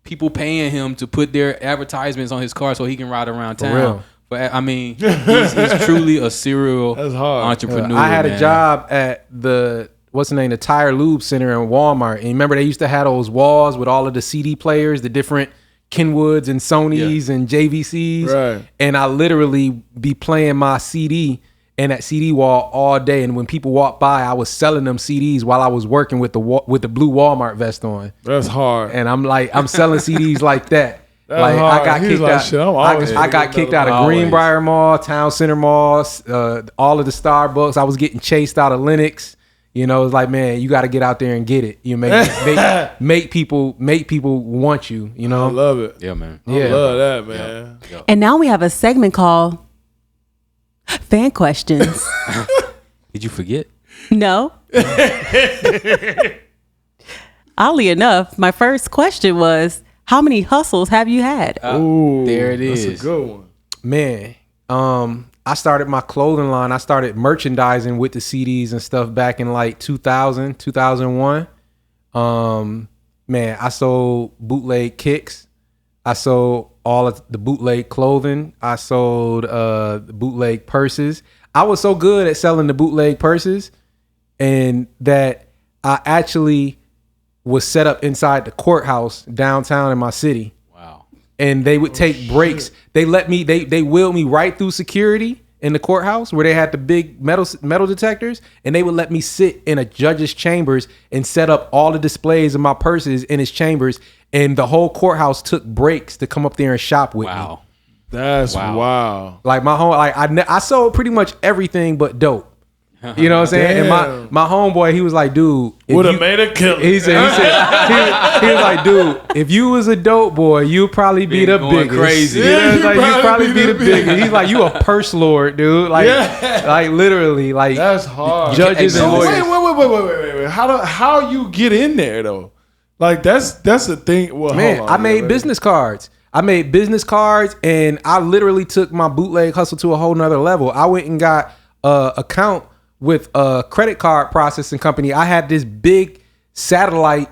people paying him to put their advertisements on his car so he can ride around town. For real. But I mean, he's truly a serial entrepreneur. I had a job at the Tire Lube Center in Walmart. And remember, they used to have those walls with all of the CD players, the different Kenwoods and Sonys and JVCs. Right. And I literally be playing my CD and that CD wall all day, and when people walked by, I was selling them CDs while I was working with the blue Walmart vest on. That's hard. And I'm selling CDs like that. That's like hard. I got kicked out. Shit, I got kicked out of Greenbrier Mall, Town Center Mall, all of the Starbucks. I was getting chased out of Lennox. It's like, man, you got to get out there and get it. You make people want you. I love it. Yeah, man. I love that, man. Yeah. And now we have a segment called Fan Questions. Did you forget? No. Oddly enough, my first question was, How many hustles have you had? Ooh, there it is. That's a good one. Man, I started my clothing line. I started merchandising with the CDs and stuff back in like 2000, 2001. Man, I sold bootleg kicks. I sold all of the bootleg clothing. I sold the bootleg purses. I was so good at selling the bootleg purses, and that I actually was set up inside the courthouse downtown in my city. Wow. And they would take breaks. They wheeled me right through security in the courthouse where they had the big metal detectors, and they would let me sit in a judge's chambers and set up all the displays of my purses in his chambers, and the whole courthouse took breaks to come up there and shop with me. That's wow. Like my home, like I sold pretty much everything but dope. You know what I'm saying? Damn. And my homeboy, he was like, dude, would have made a killer. He was like, dude, if you was a dope boy, you'd probably be the biggest. Crazy. Yeah, like you'd probably be the biggest. He's like, you a purse lord, dude. Like, like literally, like that's hard. Judges and lawyers. Wait. How you get in there though? Like that's the thing. Well, man, hold on, I made business cards. And I literally took my bootleg hustle to a whole nother level. I went and got an account with a credit card processing company. I had this big satellite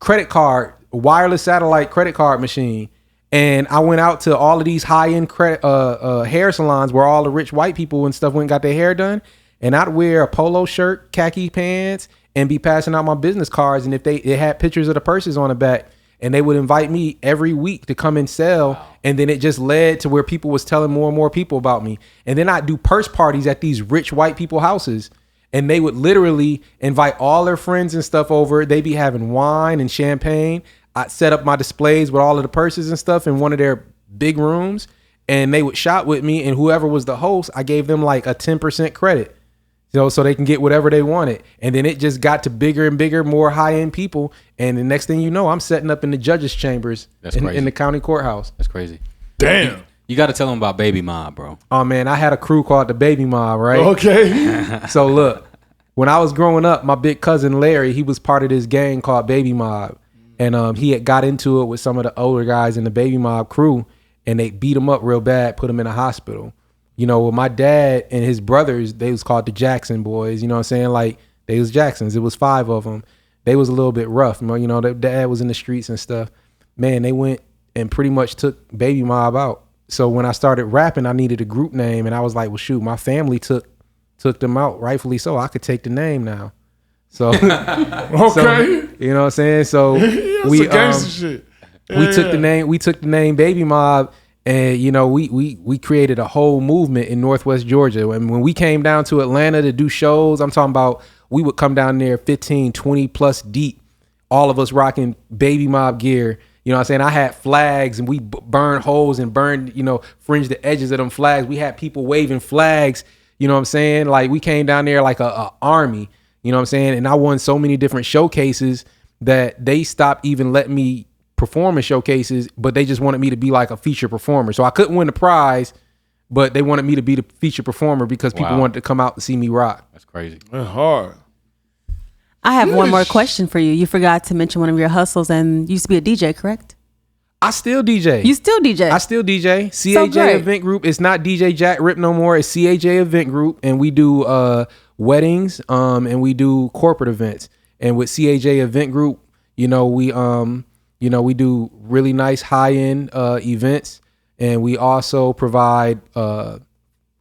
credit card, wireless satellite credit card machine. And I went out to all of these high-end hair salons where all the rich white people and stuff went and got their hair done. And I'd wear a polo shirt, khaki pants, and be passing out my business cards. And if it had pictures of the purses on the back, and they would invite me every week to come and sell. Wow. And then it just led to where people was telling more and more people about me. And then I'd do purse parties at these rich white people houses. And they would literally invite all their friends and stuff over. They'd be having wine and champagne. I'd set up my displays with all of the purses and stuff in one of their big rooms. And they would shop with me. And whoever was the host, I gave them like a 10% credit. So they can get whatever they wanted. And then it just got to bigger and bigger, more high-end people. And the next thing you know, I'm setting up in the judges' chambers in the county courthouse. That's crazy. Damn. You got to tell them about Baby Mob, bro. Oh, man, I had a crew called the Baby Mob, right? Okay. So look, when I was growing up, my big cousin Larry, he was part of this gang called Baby Mob. And he had got into it with some of the older guys in the Baby Mob crew. And they beat him up real bad, put him in a hospital. You know, with my dad and his brothers, they was called the Jackson boys. You know what I'm saying? Like, they was Jacksons. It was 5 of them. They was a little bit rough. You know, their dad was in the streets and stuff. Man, they went and pretty much took Baby Mob out. So when I started rapping, I needed a group name. And I was like, well, shoot, my family took them out, rightfully so. I could take the name now. So, okay. So, you know what I'm saying? So we took the name Baby Mob. And, you know, we created a whole movement in Northwest Georgia. And when we came down to Atlanta to do shows, I'm talking about we would come down there 15, 20 plus deep, all of us rocking Baby Mob gear. You know what I'm saying? I had flags and we burned holes and burned, you know, fringed the edges of them flags. We had people waving flags. You know what I'm saying? Like we came down there like a army, you know what I'm saying? And I won so many different showcases that they stopped even letting me performance showcases, but they just wanted me to be like a feature performer. So I couldn't win the prize, but they wanted me to be the feature performer because people wanted to come out and see me rock. That's crazy. That's hard. I have one more question for you. You forgot to mention one of your hustles and you used to be a DJ, correct? I still DJ. You still DJ? I still DJ. CHJ Event Group. It's not DJ Jack Rip no more. It's CHJ Event Group, and we do weddings, and we do corporate events. And with CHJ Event Group, you know, we do really nice high-end events, and we also provide photo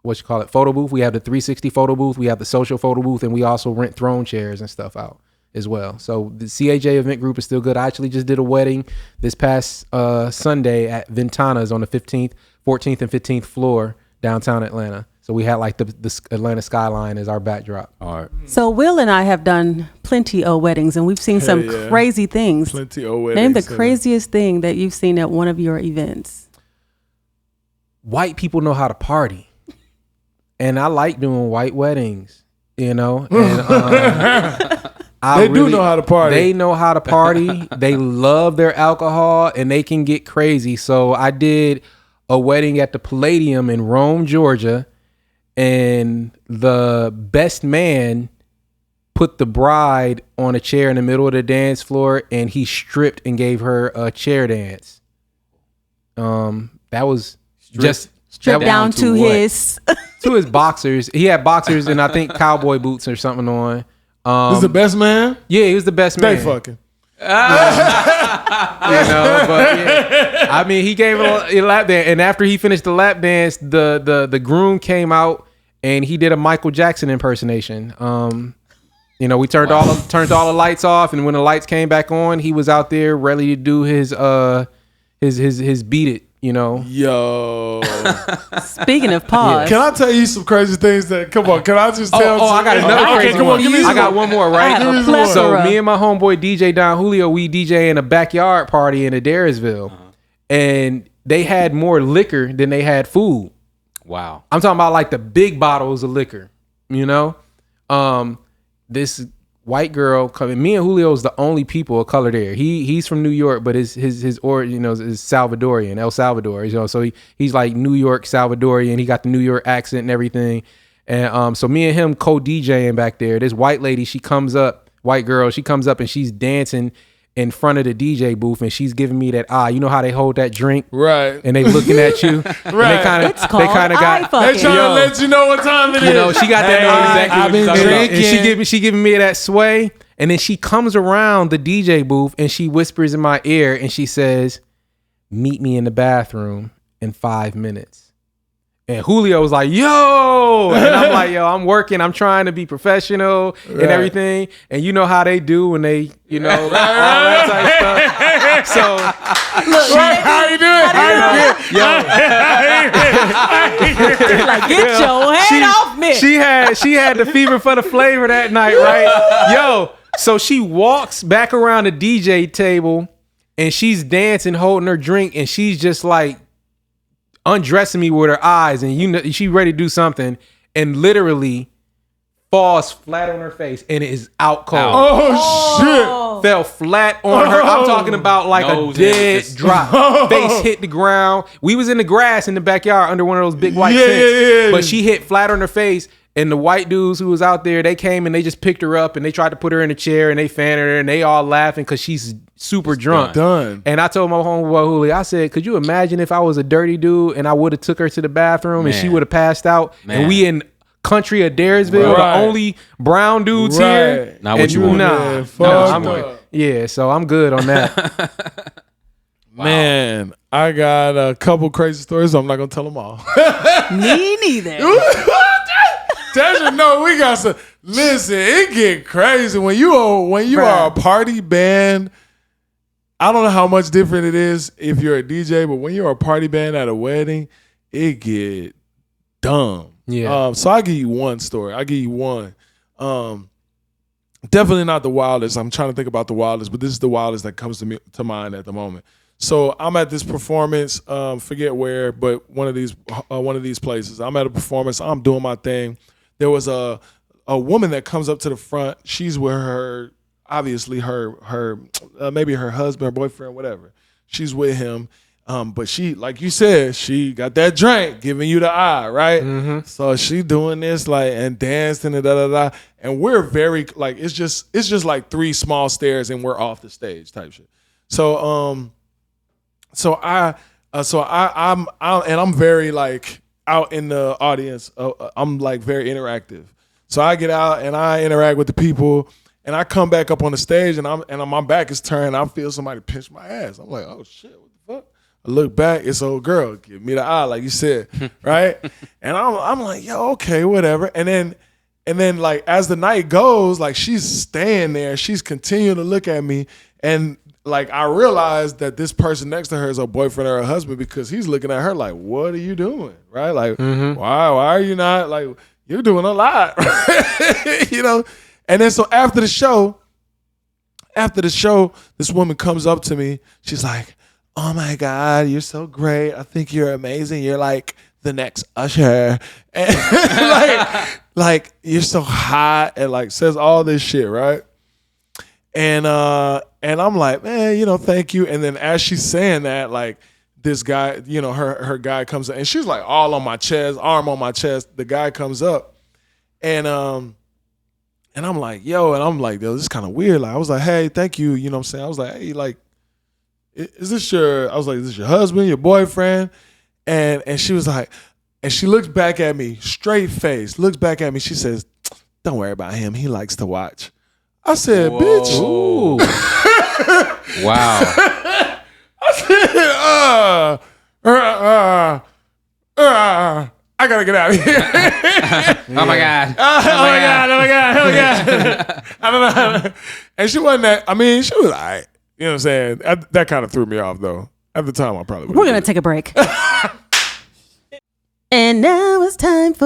booth. We have the 360 photo booth, we have the social photo booth, and we also rent throne chairs and stuff out as well. So the CHJ Event Group is still good. I actually just did a wedding this past Sunday at Ventana's on the 14th and 15th floor downtown Atlanta. So we had like the Atlanta skyline as our backdrop. All right. So Will and I have done plenty of weddings, and we've seen some crazy things. Plenty of weddings. Name the craziest thing that you've seen at one of your events. White people know how to party, and I like doing white weddings. You know, and they do know how to party. They know how to party. They love their alcohol, and they can get crazy. So I did a wedding at the Palladium in Rome, Georgia. And the best man put the bride on a chair in the middle of the dance floor, and he stripped and gave her a chair dance. That was stripped down to his boxers. He had boxers and I think cowboy boots or something on. He's the best man. Yeah, he was the best man. They fucking. But yeah. I mean, he gave a lap dance, and after he finished the lap dance, the groom came out and he did a Michael Jackson impersonation. We turned all the lights off, and when the lights came back on, he was out there ready to do his beat it. Yo. Speaking of pause, can I tell you some crazy things can I just tell? I got another crazy one. I got one more, right? So me and my homeboy DJ Don Julio, we DJ in a backyard party in Adairsville, and they had more liquor than they had food. Wow. I'm talking about like the big bottles of liquor, This white girl coming. Me and Julio is the only people of color there. He's from New York, but his origin, is Salvadorian, El Salvador. So he's like New York Salvadorian. He got the New York accent and everything. And so me and him co-DJing back there. This white lady, white girl, she comes up and she's dancing in front of the DJ booth, and she's giving me that you know how they hold that drink, right? And they looking at you, right? And they kind of got. They trying to let you know what time it is. She got that. I've been drinking. And she giving me that sway, and then she comes around the DJ booth and she whispers in my ear and she says, "Meet me in the bathroom in 5 minutes." And Julio was like, "Yo," and I'm like, "Yo, I'm working. I'm trying to be professional and everything." And you know how they do when they, all that type of stuff. So, look, how you doing? Like, get your head off me. She had the fever for the flavor that night, right? Yo, so she walks back around the DJ table and she's dancing, holding her drink, and she's just like undressing me with her eyes, and she ready to do something, and literally falls flat on her face and is out cold. Oh shit! Fell flat on her. I'm talking about like a dead drop. Face hit the ground. We was in the grass in the backyard under one of those big white tents, but she hit flat on her face. And the white dudes who was out there, they came and they just picked her up and they tried to put her in a chair and they fanned her and they all laughing because she's super drunk. Done. And I told my homeboy Julio, I said, could you imagine if I was a dirty dude and I would have took her to the bathroom and she would have passed out, and we in country Adairsville, the only brown dudes here. Not what you want. So I'm good on that. Man, I got a couple crazy stories. I'm not gonna tell them all. Me neither. Tedra, no, we got some. Listen, it get crazy when you are a party band. I don't know how much different it is if you're a DJ, but when you're a party band at a wedding, it get dumb. Yeah. So I'll give you one story. I'll give you one. Definitely not the wildest. I'm trying to think about the wildest, but this is the wildest that comes to mind at the moment. So I'm at this performance, forget where, but one of these places. I'm at a performance. I'm doing my thing. There was a woman that comes up to the front. She's with her, obviously her maybe her husband, her boyfriend, whatever. She's with him, but she, like you said, she got that drink, giving you the eye, right? Mm-hmm. So she doing this and dancing and da. And we're very it's just like 3 small stairs and we're off the stage type shit. So I'm very out in the audience. I'm very interactive. So I get out and I interact with the people, and I come back up on the stage and my back is turned. I feel somebody pinch my ass. I'm like, oh shit, what the fuck? I look back, it's old girl, give me the eye, like you said, right? And I'm like, yo, okay, whatever. And then as the night goes, she's staying there, she's continuing to look at me, and I realized that this person next to her is her boyfriend or her husband, because he's looking at her like, what are you doing? Right? Why are you not, you're doing a lot, And then so after the show, this woman comes up to me. She's like, oh my God, you're so great. I think you're amazing. You're like the next Usher. And you're so hot, and says all this shit, right? And I'm like, man, thank you. And then as she's saying that, this guy, her guy comes up, and she's all on my chest, arm on my chest. The guy comes up, and And I'm like, yo, this is kind of weird. Like, I was like, hey, thank you. You know what I'm saying? I was like, hey, like, is this your husband, your boyfriend? And she was like, and she looks back at me, straight face, looks back at me. She says, don't worry about him. He likes to watch. I said, bitch. Ooh. Wow. I said, I gotta get out of here. Oh my God. I don't know. And she wasn't that, I mean, she was all right. You know what I'm saying? That kind of threw me off, though. At the time, I probably would. We're going to take a break. And now it's time for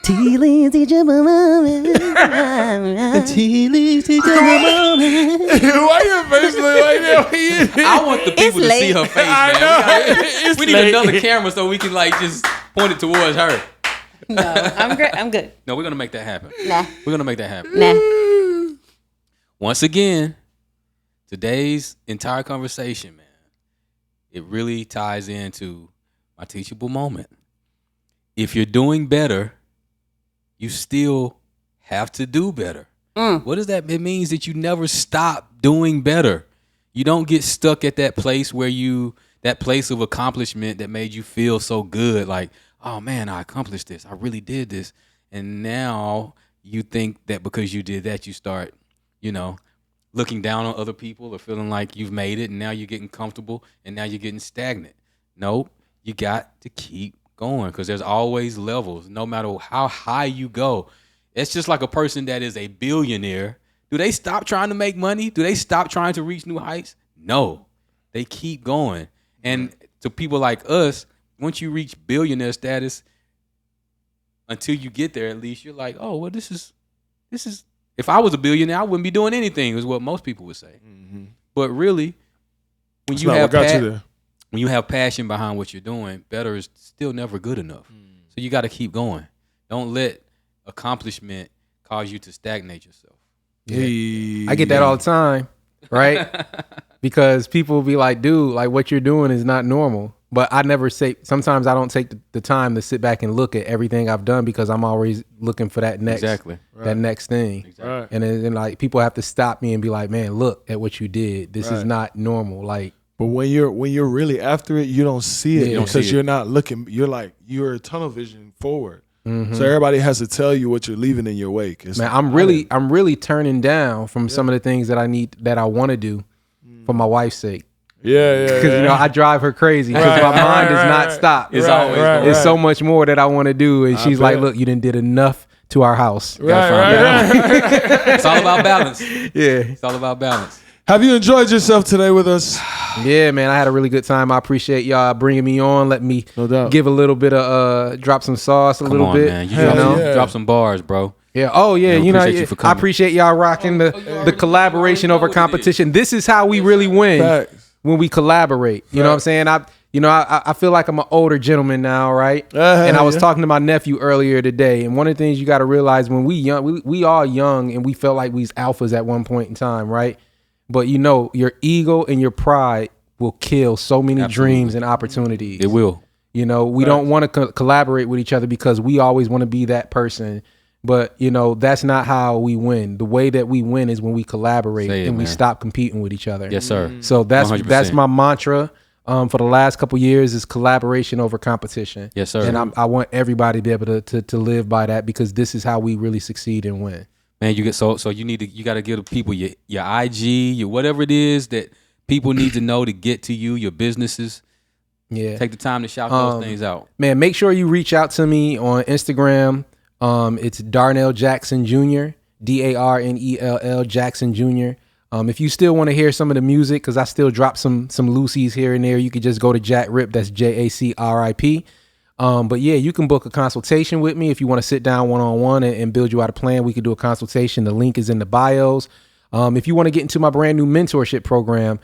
TLee's Teachable Moment. TLee's Teachable Moment. Why your face look like that? I want the people to see her face, man. We need another camera so we can like just point it towards her. No, I'm great. I'm good. No, we're going to make that happen. Nah. We're going to make that happen. Nah. Once again, today's entire conversation, man, it really ties into my teachable moment. If you're doing better, you still have to do better. What does that mean? It means that you never stop doing better. You don't get stuck at that place where that place of accomplishment that made you feel so good. Like, oh man, I accomplished this. I really did this. And now you think that because you did that, you start, looking down on other people or feeling like you've made it. And now you're getting comfortable and now you're getting stagnant. Nope. You got to keep going because there's always levels. No matter how high you go, it's just like a person that is a billionaire. Do they stop trying to make money? Do they stop trying to reach new heights? No, they keep going. And to people like us, once you reach billionaire status, until you get there, at least you're like, oh, well, this is. If I was a billionaire, I wouldn't be doing anything. Is what most people would say. Mm-hmm. But really, when you have passion behind what you're doing, better is still never good enough. So you got to keep going. Don't let accomplishment cause you to stagnate yourself. Yeah. I get that all the time, right? Because people will be like, dude, like what you're doing is not normal. But I never say, sometimes I don't take the time to sit back and look at everything I've done because I'm always looking for that next, next thing. Exactly. And then like people have to stop me and be like, man, look at what you did. This is not normal. Like, but when you're really after it, you don't see it because you're not looking. You're tunnel vision forward. Mm-hmm. So everybody has to tell you what you're leaving in your wake. Man, I'm really turning down from some of the things that I want to do for my wife's sake. Yeah. Because I drive her crazy because my mind does not stop. It's always it's so much more that I want to do, and she's like, "Look, you done did enough to our house." Right. It's all about balance. Yeah, it's all about balance. Have you enjoyed yourself today with us? Yeah, man, I had a really good time. I appreciate y'all bringing me on. Let me give a little bit of drop some sauce, Come on, bit. Man. You drop some bars, bro. Yeah. Oh yeah. I appreciate y'all rocking the collaboration over competition. This is how we really win. Facts. When we collaborate, you know what I'm saying? I feel like I'm an older gentleman now, right? And I was talking to my nephew earlier today, and one of the things you got to realize when we all young and we felt like we was alphas at one point in time, right? But your ego and your pride will kill so many dreams and opportunities. It will. We don't want to collaborate with each other because we always want to be that person. But, that's not how we win. The way that we win is when we collaborate we stop competing with each other. Yes, sir. So that's my mantra for the last couple years is collaboration over competition. Yes, sir. And I want everybody to be able to live by that because this is how we really succeed and win. Man, you got to give the people your IG, your whatever it is that people need to know to get to you, your businesses. Yeah. Take the time to shout those things out. Man, make sure you reach out to me on Instagram. It's Darnell Jackson Jr. Darnell Jackson Jr. If you still want to hear some of the music, because I still drop some loosies here and there, you could just go to Jack Rip. That's JACRIP. But yeah, you can book a consultation with me if you want to sit down one-on-one and build you out a plan. We could do a consultation. The link is in the bios. If you want to get into my brand new mentorship program,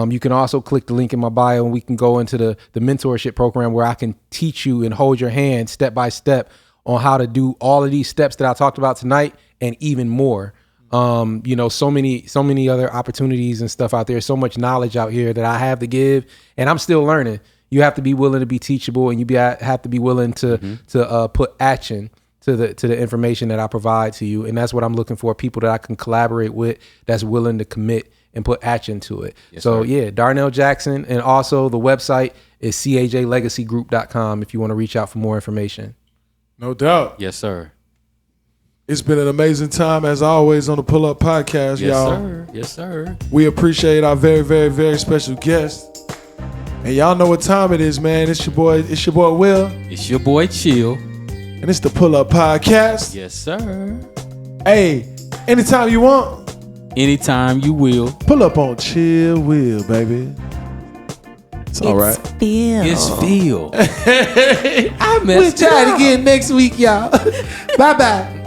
you can also click the link in my bio and we can go into the mentorship program where I can teach you and hold your hand step by step on how to do all of these steps that I talked about tonight and even more. So many other opportunities and stuff out there, so much knowledge out here that I have to give, and I'm still learning. You have to be willing to be teachable, and have to be willing to put action to the information that I provide to you. And that's what I'm looking for, people that I can collaborate with that's willing to commit and put action to it. Yes, so, yeah, Darnell Jackson. And also the website is chlegacygroup.com if you want to reach out for more information. No doubt. Yes, sir. It's been an amazing time, as always, on the Pull Up Podcast, y'all. Sir. Yes, sir. We appreciate our very, very, very special guest. And y'all know what time it is, man. It's your boy Will. It's your boy Chill. And it's the Pull Up Podcast. Yes, sir. Hey, anytime you want. Anytime you will. Pull up on Chill Will, baby. It's all right. It's Phil. We'll try it again next week, y'all. Bye-bye.